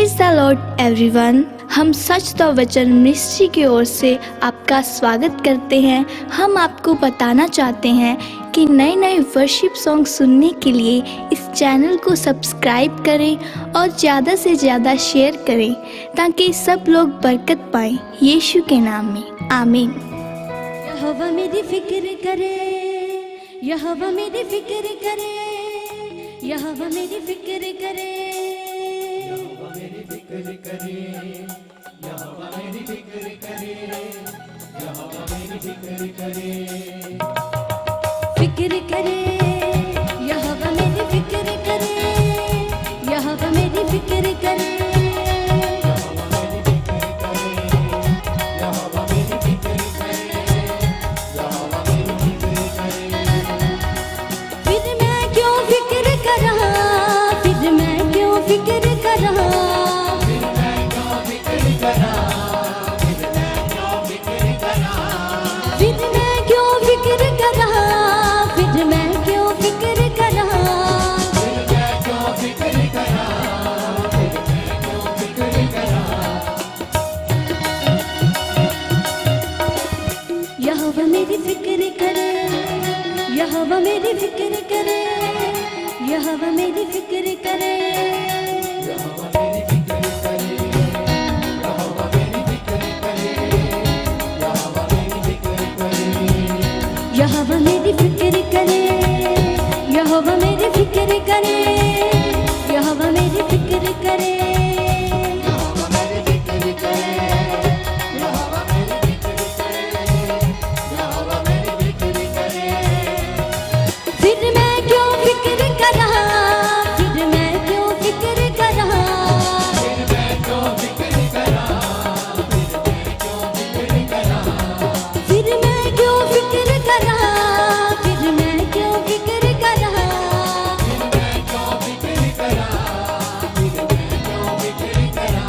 Praise the Lord everyone. हम सच the वचन ministry की ओर से आपका स्वागत करते हैं। हम आपको बताना चाहते हैं कि नए नए वर्शिप सॉन्ग सुनने के लिए इस चैनल को सब्सक्राइब करें और ज़्यादा से ज़्यादा शेयर करें ताकि सब लोग बरकत पाएं यीशु के नाम में, आमीन। यहोवा मेरी फिक्र करे, यहोवा मेरी फिक्र करे, यहोवा मेरी फिक्र करे, यहोवा मेरी फिक्र करे, यहोवा मेरी फिक्र करे, यहोवा मेरी फिक्र करे, फिक्र करे, यहोवा मेरी फिक्र करे, यहोवा मेरी फिक्र करे, यहोवा मेरी फिक्र करे, यहोवा मेरी फिक्र करे। फिर मैं क्यों फिक्र कर रहा, फिर मैं क्यों फिक्र कर रहा, फिर मैं क्यों फिक्र करा, फिर मैं क्यों फिक्र करा, फिर मैं क्यों फिक्र कर रहा, फिर मैं क्यों फिक्र कर रहा, फिर मैं क्यों फिक्र करा, फिर मैं क्यों फिक्र करा। यहोवा मेरी फिक्र करे, यहोवा मेरी फिक्र करे, यहोवा मेरी फिक्र करे, यहोवा मेरी फिक्र करे, यहोवा मेरी फिक्र करे, यहोवा मेरी फिक्र करे। यहोवा मेरी फिक्र करे, यहोवा मेरी फिक्र करे, यहोवा मेरी फिक्र करे, यहोवा मेरी फिक्र करे, यहोवा मेरी फिक्र करे, यहोवा मेरी फिक्र करे। फिर मैं क्यों फिक्र कर रहा, फिर मैं क्यों फिक्र कर रहा, फिर मैं क्यों फिक्र करा, फिर मैं क्यों फिक्र करा, फिर मैं क्यों फिक्र कर रहा, फिर मैं क्यों फिक्र कर रहा, फिर मैं क्यों फिक्र करा, फिर मैं क्यों फिक्र करा।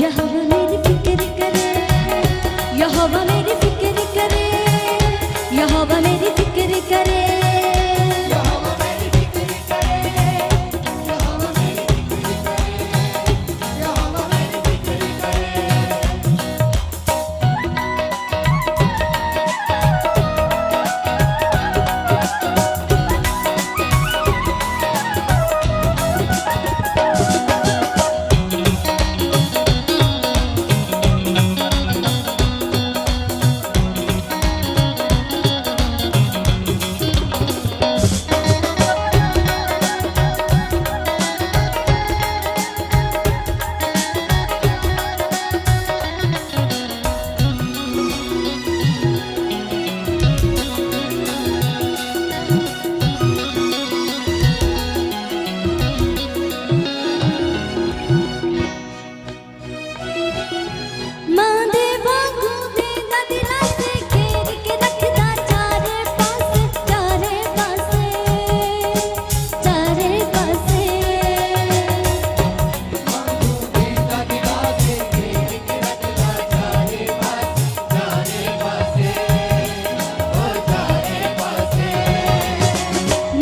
यहोवा मेरी फिक्र करे, यहोवा मेरी फिक्र करे, यहोवा मेरी फिक्र करे, यहोवा मेरी फिक्र करे, यहोवा मेरी फिक्र करे, यहोवा मेरी फिक्र करे। माँ दे वांगू देगा दिला से घेर के रखदा चारे पासे, चारे पासे, चारे पासे, देगा दिला से घेर के रखदा चारे पासे, चारे पासे, ओ चारे पासे।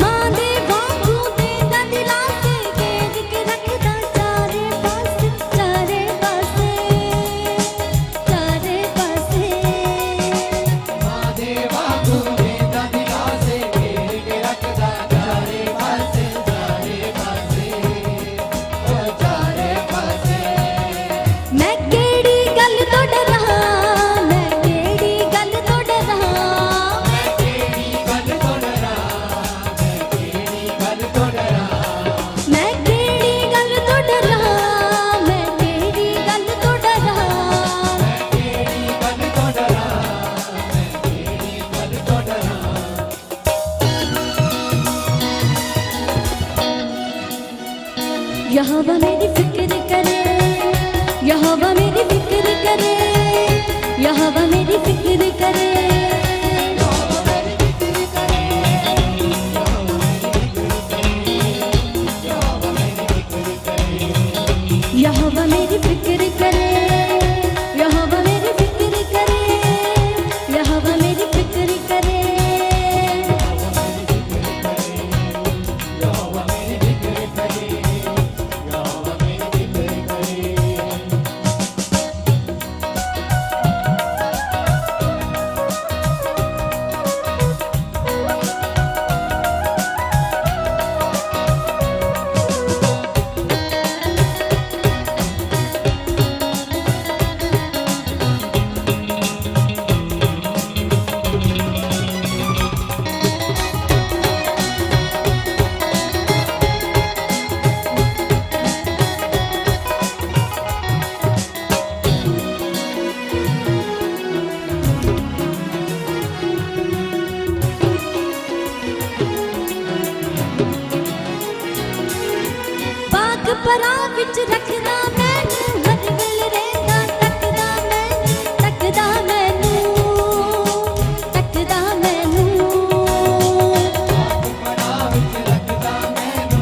माँ दे वांगू देगा दिला से घेर के रखदा चारे पासे, चारे पासे, चारे पासे, महादेवा देगा दिला से घेर के रखदा चारे पासे, चारे पासे, ओ चारे पासे। मैं केड़ी गल तो डरा, मैं केड़ी गल तो डरा, तेरी गल तो डरा, मैं तेरी गल तो डरा, मैं केड़ी गल तो डरा, मैं केड़ी गल तो डरा, तेरी गल तो डरा, मैं तेरी गल तो डरा। यहोवा मेरी फिक्र करे, यहोवा मेरी फिक्र करे, यहोवा मेरी फिक्र करे, यहोवा मेरी फिक्र करे, यहोवा मेरी फिक्र करे, यहोवा मेरी फिक्र करे। यहोवा मेरी फिक्र करे, यहोवा मेरी फिक्र करे, यहोवा मेरी फिक्र करे, यहोवा पाक परा विच रखदा मैनू हर वेल रहंदा तकदा मैनू तकदा मैनू बड़ा विच रखदा मैनू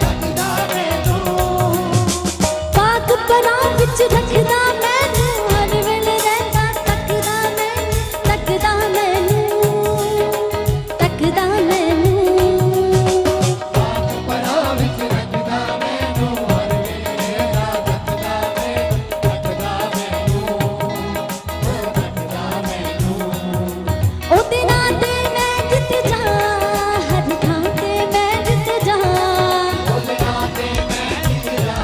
तकदा मैनू पाक परा विच रखदा मैनू हर वेल रहंदा तकदा मैनू तकदा मैनू बड़ा विच रखदा मैनू हर वेले तकदा मैनू ओदे नां ते मैं जित जा हर थां ते मैं जित जा ਉਹਦੇ ਨਾਂ ਤੇ ਮੈਂ ਜਿੱਤ ਜਾ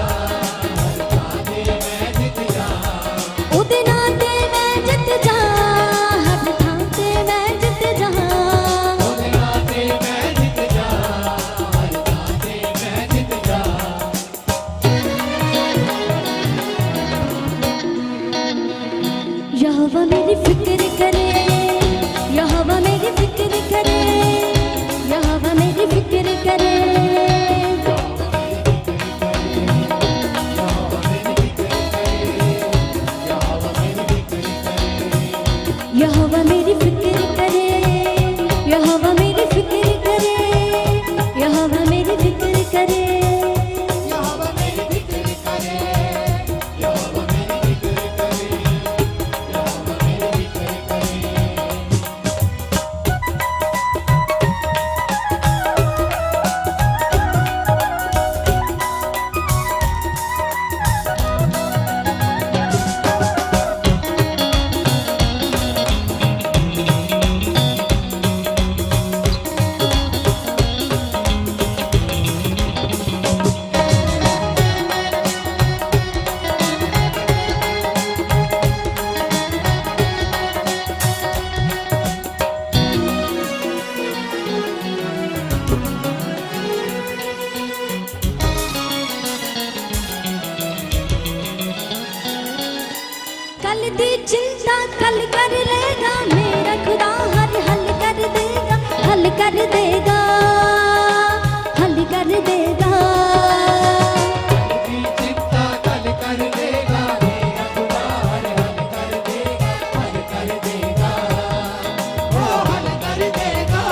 ਹਰ ਥਾਂ ਤੇ ਮੈਂ ਜਿੱਤ ਜਾ ओदे नां ते मैं जित जा हर थां ते मैं जित जा ਉਹਦੇ ਨਾਂ ਤੇ ਮੈਂ ਜਿੱਤ ਜਾ ਹਰ ਥਾਂ ਤੇ ਮੈਂ ਜਿੱਤ ਜਾ यहोवा मेरी फिक्र करे यहोवा मेरी फिक्र करे यहोवा मेरी फिक्र करे यहोवा मेरी फिक्र करे यहोवा मेरी फिक्र करे यहोवा मेरी फिक्र करे ਯਹੋਵਾ ਮੇਰੀ ਫਿਕਰ ਕਰੇ ਯਹੋਵਾ ਮੇਰੀ ਫਿਕਰ ਕਰੇ ਯਹੋਵਾ ਮੇਰੀ ਫਿਕਰ ਕਰੇ कल दी चिंता कल कर लेगा मेरा खुदा हर हल कर देगा हल कर देगा हल कर देगा ਦੀ ਚਿੰਤਾ ਕੱਲ ਕਰ ਦੇਗਾ ਮੇਰਾ ਖੁਦਾ ਹਰ ਹੱਲ ਕਰ ਦੇਗਾ ਹੱਲ ਕਰ ਦੇਗਾ ਉਹ ਹੱਲ ਕਰ ਦੇਗਾ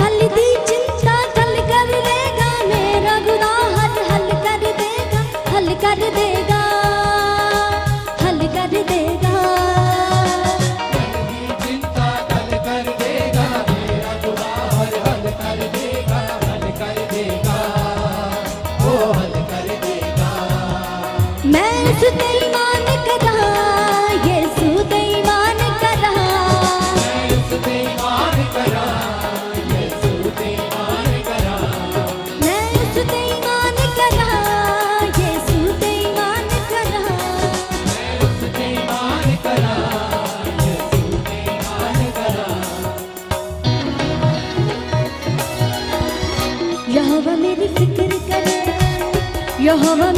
कल दी चिंता कल कर लेगा मेरा खुदा हर हल कर देगा हल कर देगा हल कर देगा ਦੀ ਚਿੰਤਾ ਕੱਲ ਕਰ ਦੇਗਾ ਮੇਰਾ ਖੁਦਾ ਹਰ ਹੱਲ ਕਰ ਦੇਗਾ ਹੱਲ ਕਰ ਦੇਗਾ ਉਹ ਹੱਲ ਕਰ ਦੇਗਾ मैं उस ते ईमान करा यीशु ते ईमान करा ਮੈਂ ਉਸ ਤੇ ਮਾਨ ਕਰਾਂ ਯਿਸੂ ਤੇ ਮਾਨ ਕਰਾਂ मैं उस ते ईमान करा यीशु ते ईमान करा ਮੈਂ ਉਸ ਤੇ ਮਾਨ ਕਰਾਂ ਯਿਸੂ ਤੇ ਮਾਨ ਕਰਾਂ यहोवा मेरी फिक्र करे यहोवा